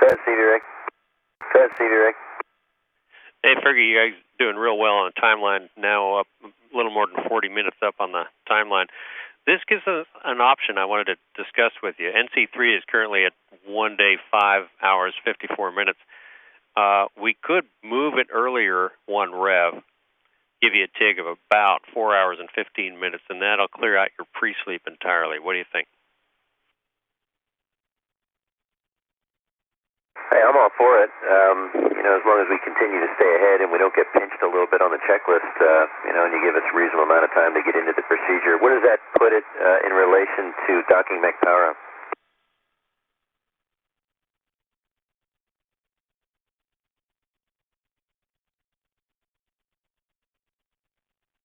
Fed Stevie Rick. Fed Stevie Rick. Hey, Fergie, you guys doing real well on the timeline. Now up a little more than 40 minutes up on the timeline. This gives us an option I wanted to discuss with you. NC3 is currently at 1 day, 5 hours, 54 minutes. We could move it earlier, one rev, give you a TIG of about 4 hours and 15 minutes, and that'll clear out your pre-sleep entirely. What do you think? Hey, I'm all for it. As long as we continue to stay ahead and we don't get pinched a little bit on the checklist, and you give us a reasonable amount of time to get into the procedure. Where does that put it in relation to docking mech power up?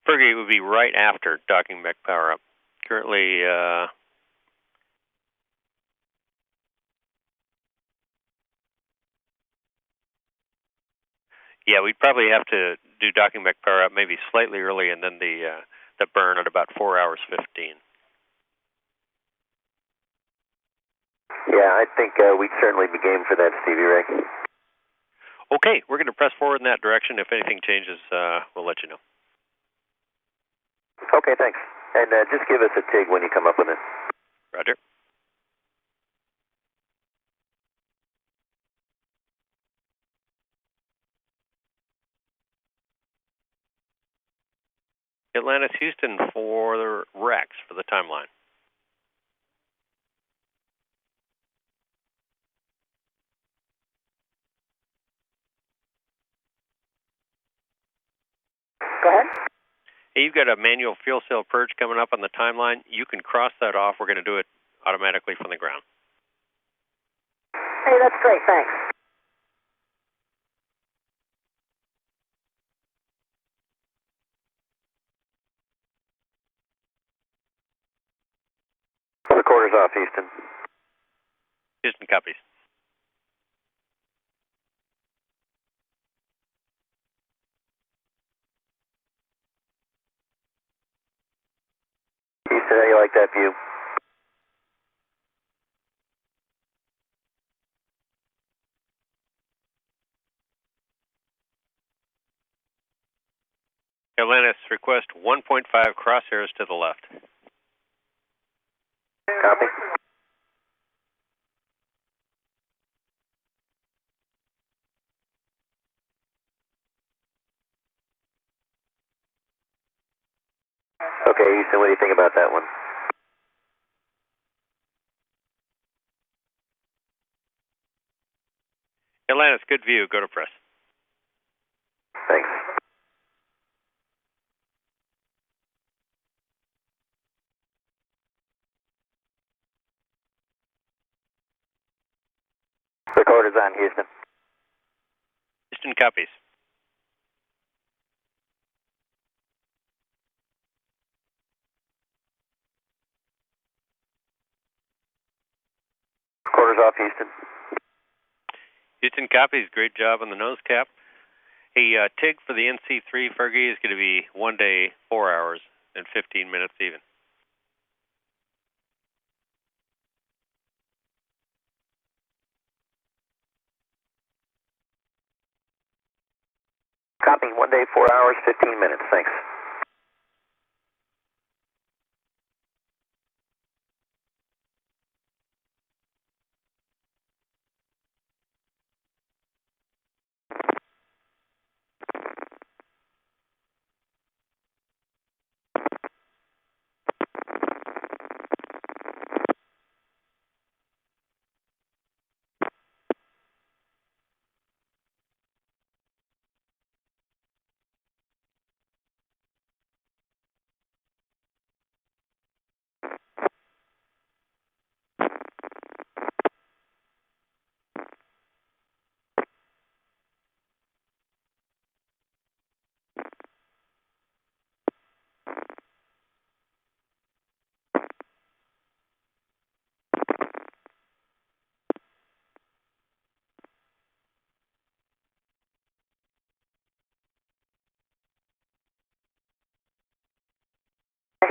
Fergie, it would be right after docking mech power up. Currently, yeah, we'd probably have to do docking mech power up maybe slightly early, and then the burn at about 4 hours 15. Yeah, I think we'd certainly be game for that, Stevie Ray. Okay, we're going to press forward in that direction. If anything changes, we'll let you know. Okay, thanks. And just give us a TIG when you come up with it. Roger. Atlantis, Houston for the Rex for the timeline. Go ahead. Hey, you've got a manual fuel cell purge coming up on the timeline. You can cross that off. We're going to do it automatically from the ground. Hey, that's great. Thanks. Recorder's off, Houston. Houston copies. Houston, how do you like that view? Atlantis, request 1.5 crosshairs to the left. Copy. Okay, Houston, what do you think about that one? Atlantis, good view. Go to press. Thanks. Recorder's on, Houston. Houston copies. Recorder's off, Houston. Houston copies. Great job on the nose cap. Hey, TIG for the NC3 Fergie is going to be 1 day, 4 hours, and 15 minutes even. Copy. 1 day, 4 hours, 15 minutes. Thanks.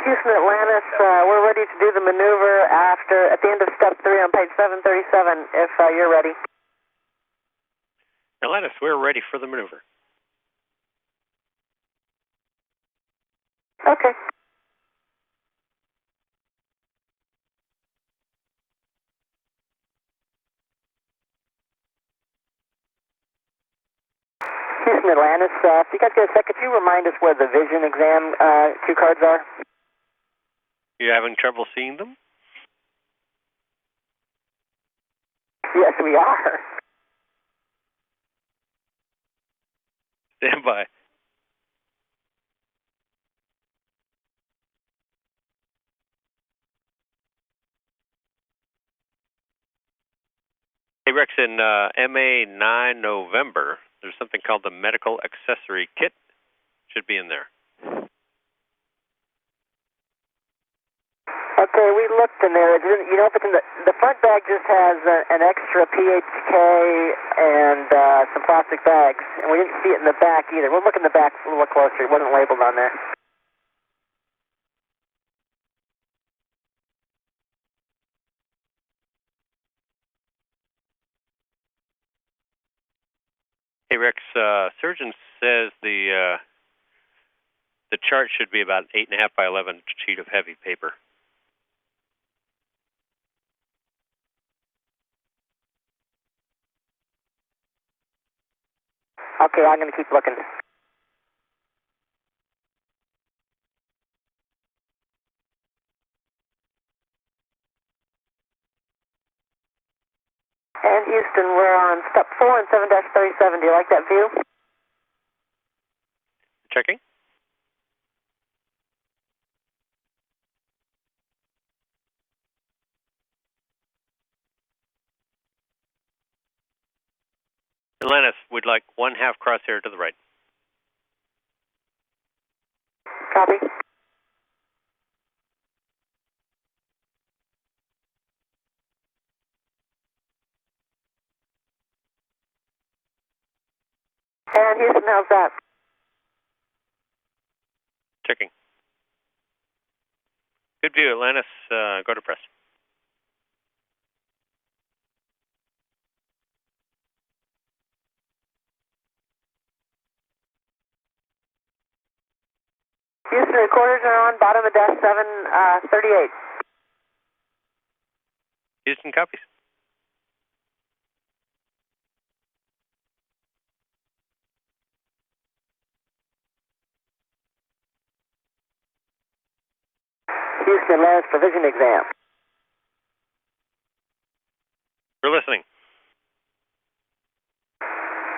Houston, Atlantis, we're ready to do the maneuver at the end of step 3 on page 737 if you're ready. Atlantis, we're ready for the maneuver. Okay. Houston, Atlantis, if you guys get a sec, could you remind us where the vision exam cue cards are? You having trouble seeing them? Yes, we are. Stand by. Hey, Rex, in MA9 November, there's something called the Medical Accessory Kit. Should be in there. Okay, we looked in there. You know, but the front bag just has an extra PHK and some plastic bags, and we didn't see it in the back either. We'll look in the back a little closer. It wasn't labeled on there. Hey, Rex, surgeon says the chart should be about 8.5 by 11 sheet of heavy paper. Okay, I'm going to keep looking. And Houston, we're on step 4 and 7-37. Do you like that view? Checking. Atlantis, would like 1/2 crosshair to the right. Copy. And Houston, how's that? Checking. Good view, Atlantis. Go to press. Houston, recorders are on, bottom of dash 738. Houston copies. Houston, Atlantis for vision exam. We're listening.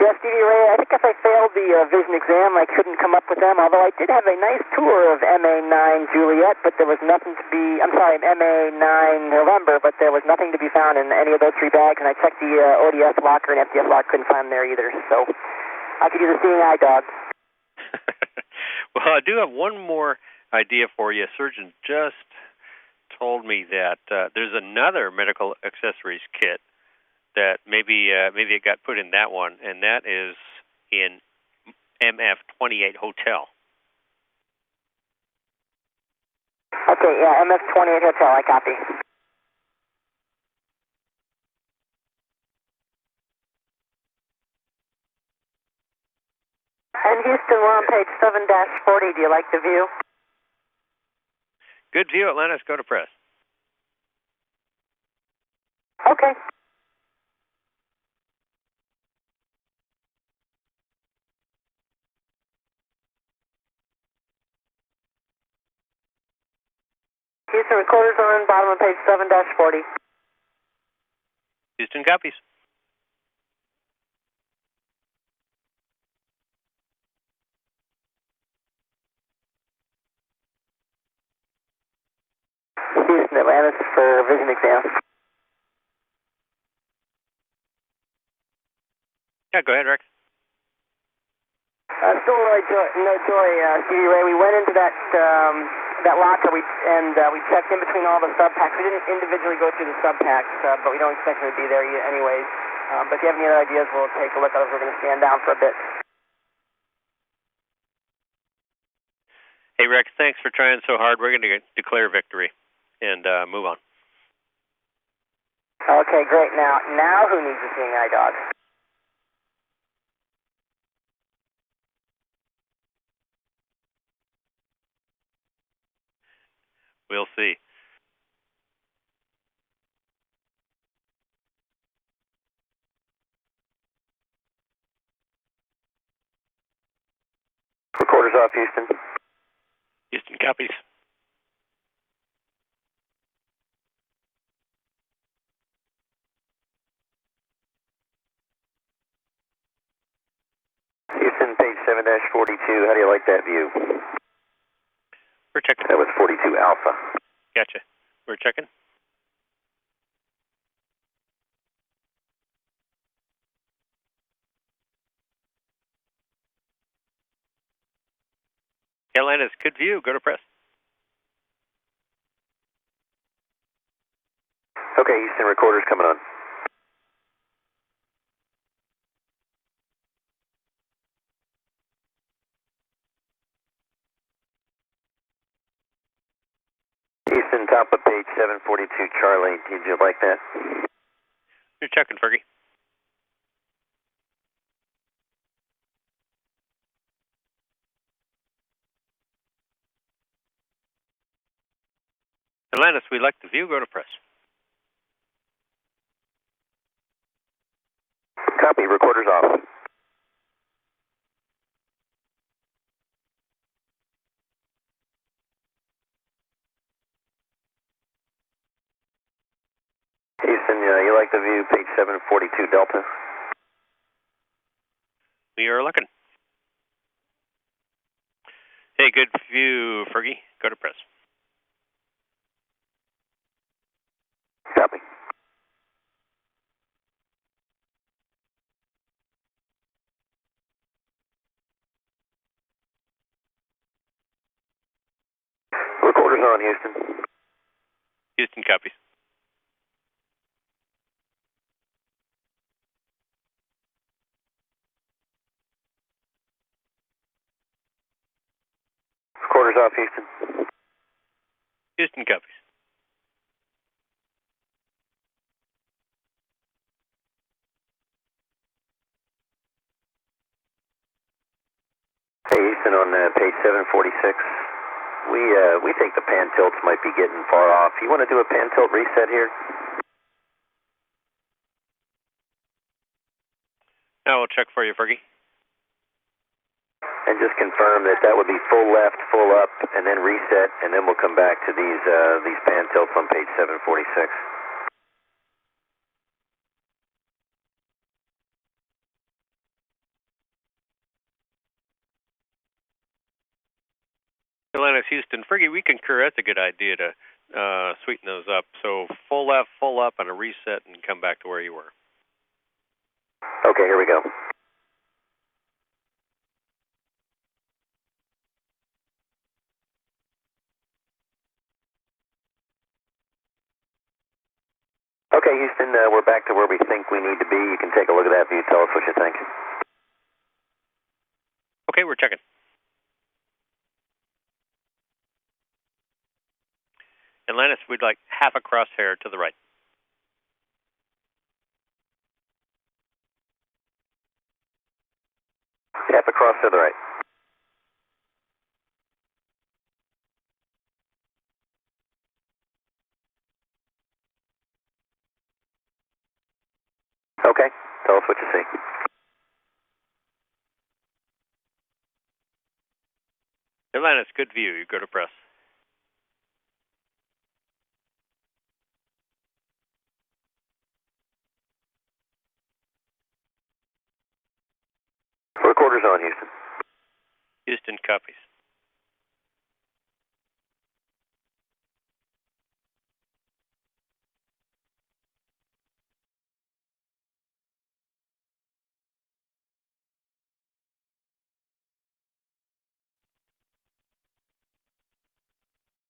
Yes, Stevie Ray, I think if I failed the vision exam, I couldn't come up with them, although I did have a nice tour of MA9 Juliet, but there was nothing to be, I'm sorry, MA9 November, but there was nothing to be found in any of those 3 bags, and I checked the ODS locker and FDS locker, couldn't find them there either, so I could use a seeing eye dog. Well, I do have one more idea for you. A surgeon just told me that there's another medical accessories kit that maybe it got put in that one, and that is in MF28 Hotel. Okay, yeah, MF28 Hotel, I copy. And Houston, we're on page 7-40. Do you like the view? Good view, Atlantis. Go to press. Okay. Houston, recorders on, bottom of page 7-40. Houston copies. Houston, Atlantis for vision exam. Yeah, go ahead, Rex. Still no joy, Stevie Ray. We went into that locker we checked in between all the sub packs. We didn't individually go through the sub packs, but we don't expect them to be there anyways. But if you have any other ideas, we'll take a look. Otherwise, we're going to stand down for a bit. Hey, Rex, thanks for trying so hard. We're going to declare victory and move on. Okay, great. Now who needs a seeing eye dog? We'll see. Recorders off, Houston. Houston copies. Houston, page 7-42. How do you like that view? We're checking. That was 42 Alpha. Gotcha. We're checking. Atlantis, good view. Go to press. Okay, Houston, recorders coming on. Houston, top of page 742, Charlie. Did you like that? You're checking, Fergie. Atlantis, we like the view. Go to press. Copy, recorders off. Houston, you like the view, page 742 Delta? We are looking. Hey, good view, Fergie. Go to press. Copy. Recorders on, Houston. Houston copies. Recorders off, Houston. Houston copies. Hey, Houston, on page 746. We think the pan tilts might be getting far off. You want to do a pan tilt reset here? Now we'll check for you, Fergie. And just confirm that that would be full left, full up, and then reset, and then we'll come back to these pan tilts on page 746. Atlantis, Houston, Fergie, we concur. That's a good idea to sweeten those up. So full left, full up, and a reset, and come back to where you were. Okay, here we go. Okay, Houston, we're back to where we think we need to be. You can take a look at that view. Tell us what you think. Okay, we're checking. Atlantis, we'd like half a crosshair to the right. Half across to the right. Okay, tell us what you see. Atlantis, good view. You go to press. Recorders on, Houston. Houston copies.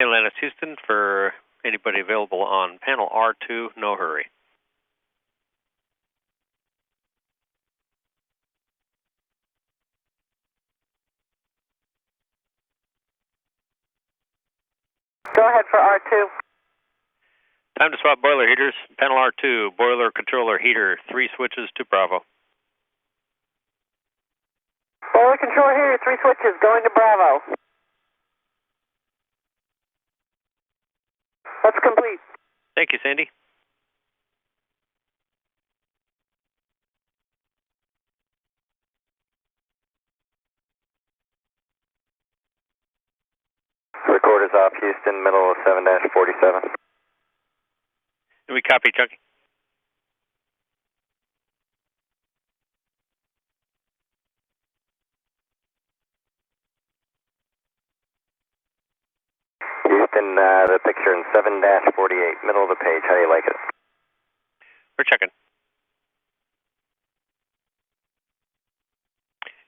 Atlantis, Houston, for anybody available on panel R2, no hurry. Go ahead for R2. Time to swap boiler heaters. Panel R2, boiler controller heater, 3 switches to Bravo. Boiler controller here, 3 switches, going to Bravo. That's complete. Thank you, Sandy. Record is off, Houston, middle of 7-47. And we copy, Chunky. Houston, the picture in 7-48, middle of the page. How do you like it? We're checking.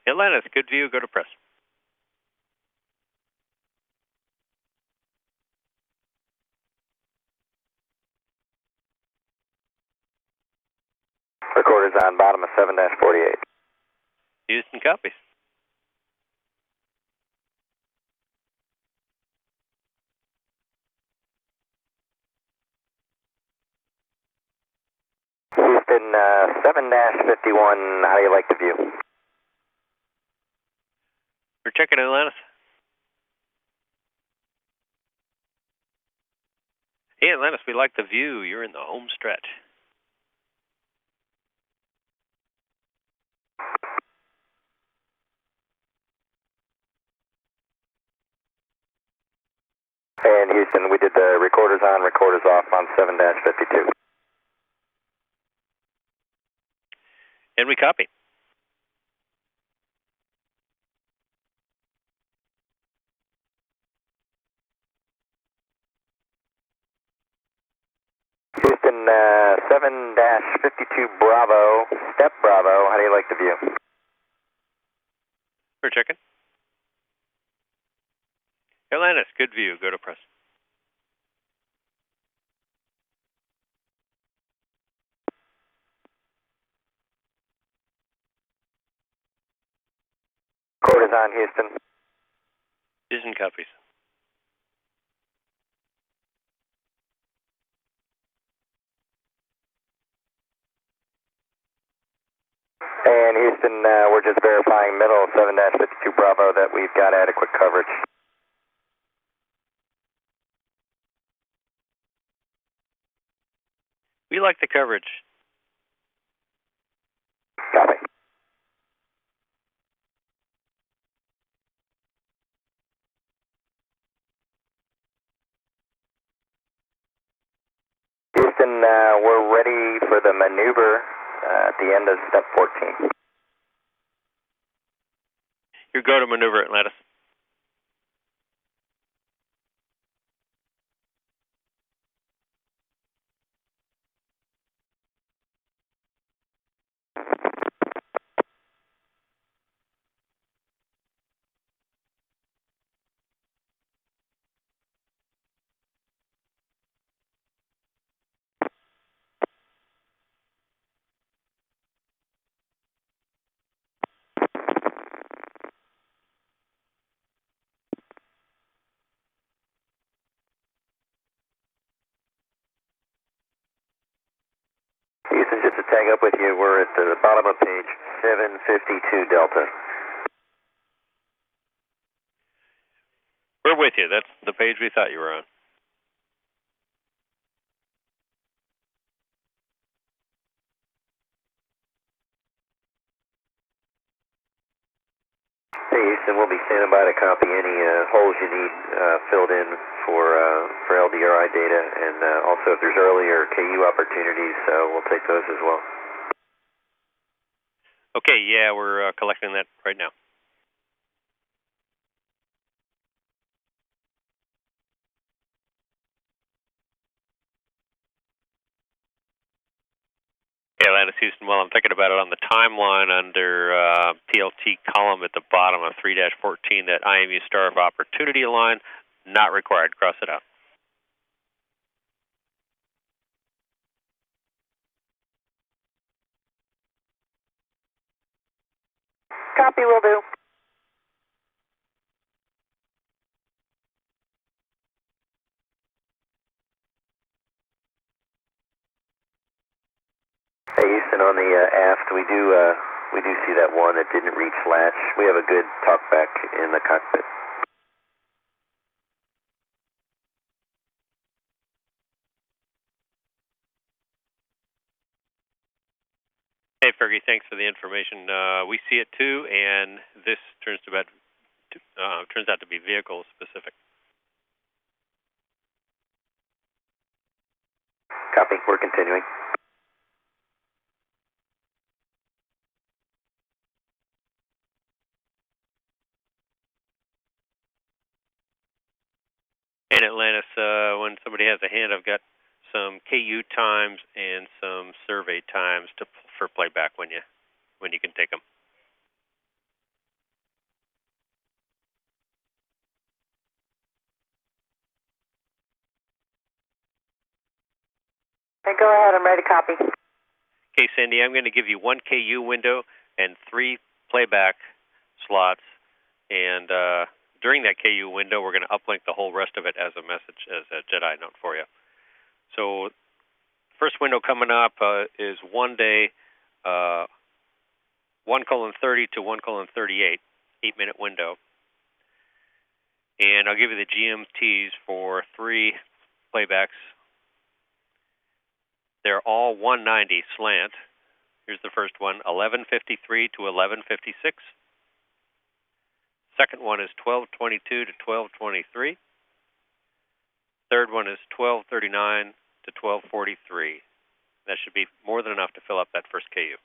Atlantis, good view, go to press. Recorder's on, bottom of 7-48. Houston copies. Houston, 7-51, how do you like the view? We're checking Atlantis. Hey, Atlantis, we like the view. You're in the home stretch. And Houston, we did the recorders on, recorders off on 7-52. And we copy. Houston, 7-52 Bravo, step Bravo, how do you like the view? We're checking. Atlantis, good view, go to press. Recorders on, Houston. Houston copies. And Houston, we're just verifying middle 7-52 Bravo that we've got adequate coverage. We like the coverage. Copy. Houston, we're ready for the maneuver at the end of step 14. Your go to maneuver, Atlantis. Houston, just to tag up with you, we're at the bottom of page 752 Delta. We're with you. That's the page we thought you were on. Hey Houston, we'll be standing by to copy any holes you need filled in for LDRI data, and also if there's earlier KU opportunities, we'll take those as well. Okay, yeah, we're collecting that right now. Okay, Atlantis, Houston, well, I'm thinking about it on the timeline under PLT column at the bottom of 3-14, that IMU star of opportunity line, not required. Cross it out. Copy, will do. Hey Houston, on the aft, we do see that one that didn't reach latch. We have a good talkback in the cockpit. Hey, Fergie, thanks for the information. We see it too, and this turns out to be vehicle specific. Copy. We're continuing. In Atlantis, when somebody has a hand, I've got some KU times and some survey times for playback when you can take them. Okay, go ahead. I'm ready to copy. Okay, Cindy, I'm going to give you 1 KU window and 3 playback slots, and during that KU window, we're going to uplink the whole rest of it as a message, as a Jedi note for you. So, first window coming up is 1 day, 1:30 to 1:38, 8-minute window. And I'll give you the GMTs for 3 playbacks. They're all 190 slant. Here's the first one, 11:53 to 11:56. Second one is 12:22 to 12:23. Third one is 12:39 to 12:43. That should be more than enough to fill up that first KU.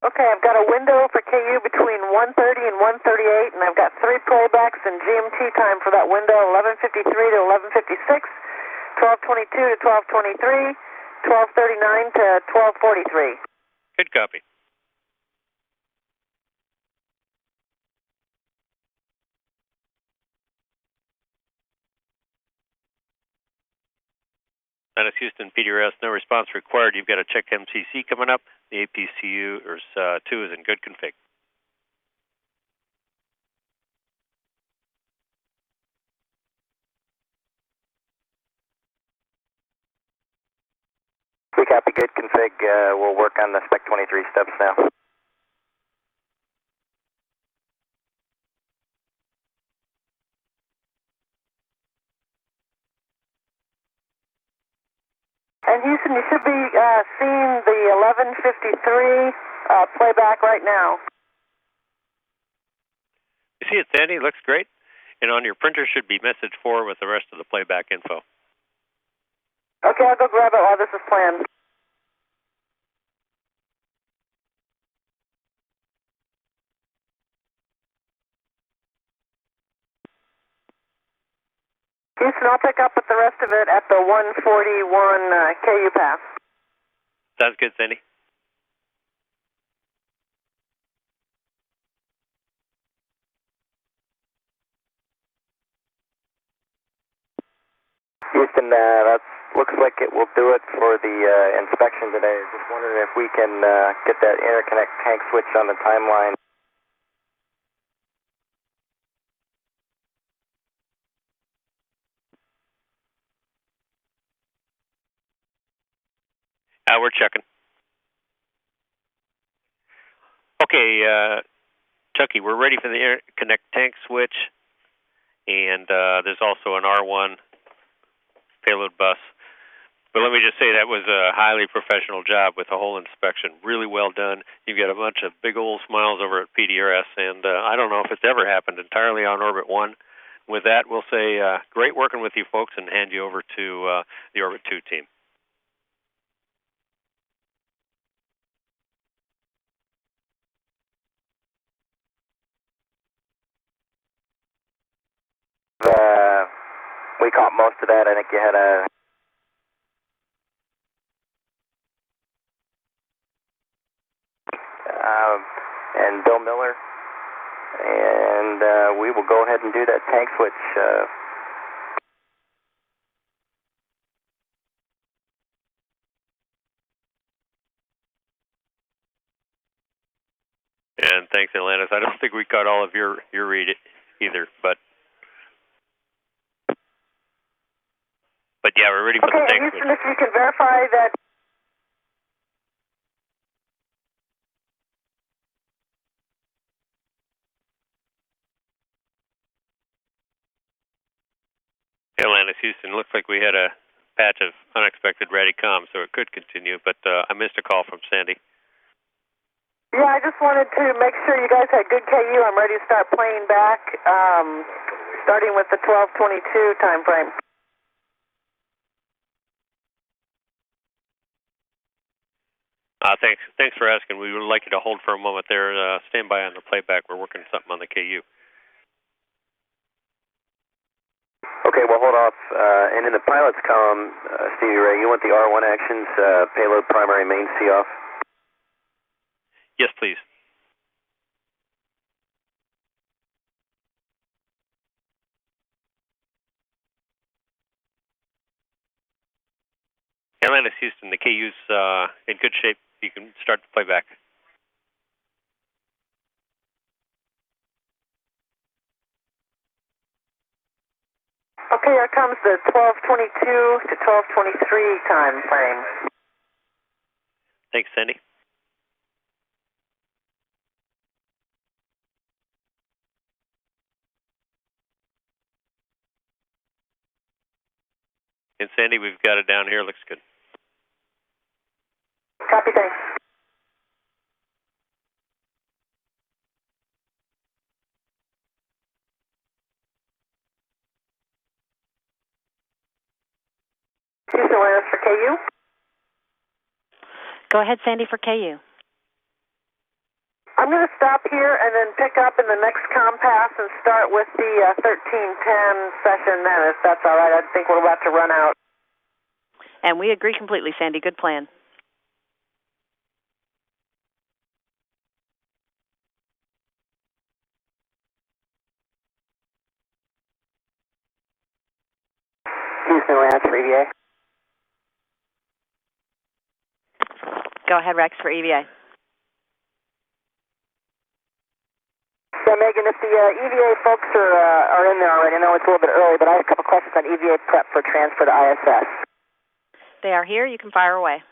Okay, I've got a window for KU between 1:30 and 1:38, and I've got 3 playbacks and GMT time for that window, 11:53 to 11:56, 12:22 to 12:23, 12:39 to 12:43. Good copy. That is Houston PDRS, no response required. You've got a check MCC coming up. The APCU 2 is in good config. We copy. Good config. We'll work on the Spec 23 steps now. And Houston, you should be seeing the 11:53 playback right now. You see it, Sandy? Looks great. And on your printer should be message 4 with the rest of the playback info. Okay, I'll go grab it while this is planned. Houston, I'll pick up with the rest of it at the 141 KU pass. Sounds good, Sandy. Houston, that looks like it will do it for the inspection today. Just wondering if we can get that interconnect tank switch on the timeline. We're checking. Okay, Chucky, we're ready for the interconnect tank switch, and there's also an R1 payload bus. But let me just say that was a highly professional job with the whole inspection. Really well done. You've got a bunch of big old smiles over at PDRS, and I don't know if it's ever happened entirely on Orbit 1. With that, we'll say great working with you folks and hand you over to the Orbit 2 team. We caught most of that. I think you had a... and Bill Miller. And we will go ahead and do that tank switch. And thanks, Atlantis. I don't think we caught all of your read either, but yeah, we're ready for the tank switch. Houston, if you can verify that. Atlantis, Houston, looks like we had a patch of unexpected Radicom, so it could continue, but I missed a call from Sandy. Yeah, I just wanted to make sure you guys had good KU. I'm ready to start playing back, starting with the 12:22 time frame. Thanks for asking. We would like you to hold for a moment there. Stand by on the playback. We're working something on the KU. Okay, well, hold off. And in the pilot's column, Stevie Ray, you want the R1 actions, payload primary main C off? Yes, please. Atlantis Houston, the KU's in good shape. You can start the playback. Okay, here comes the 12:22 to 12:23 time frame. Thanks, Sandy. And Sandy, we've got it down here. Looks good. Copy, thanks. Houston Atlantis for KU. Go ahead, Sandy, for KU. I'm going to stop here and then pick up in the next compass and start with the 1310 session then, if that's all right. I think we're about to run out. And we agree completely, Sandy. Good plan. Houston Ranch for EVA. Go ahead, Rex, for EVA. Yeah, Megan, if the EVA folks are in there already, I know it's a little bit early, but I have a couple questions on EVA prep for transfer to ISS. They are here. You can fire away.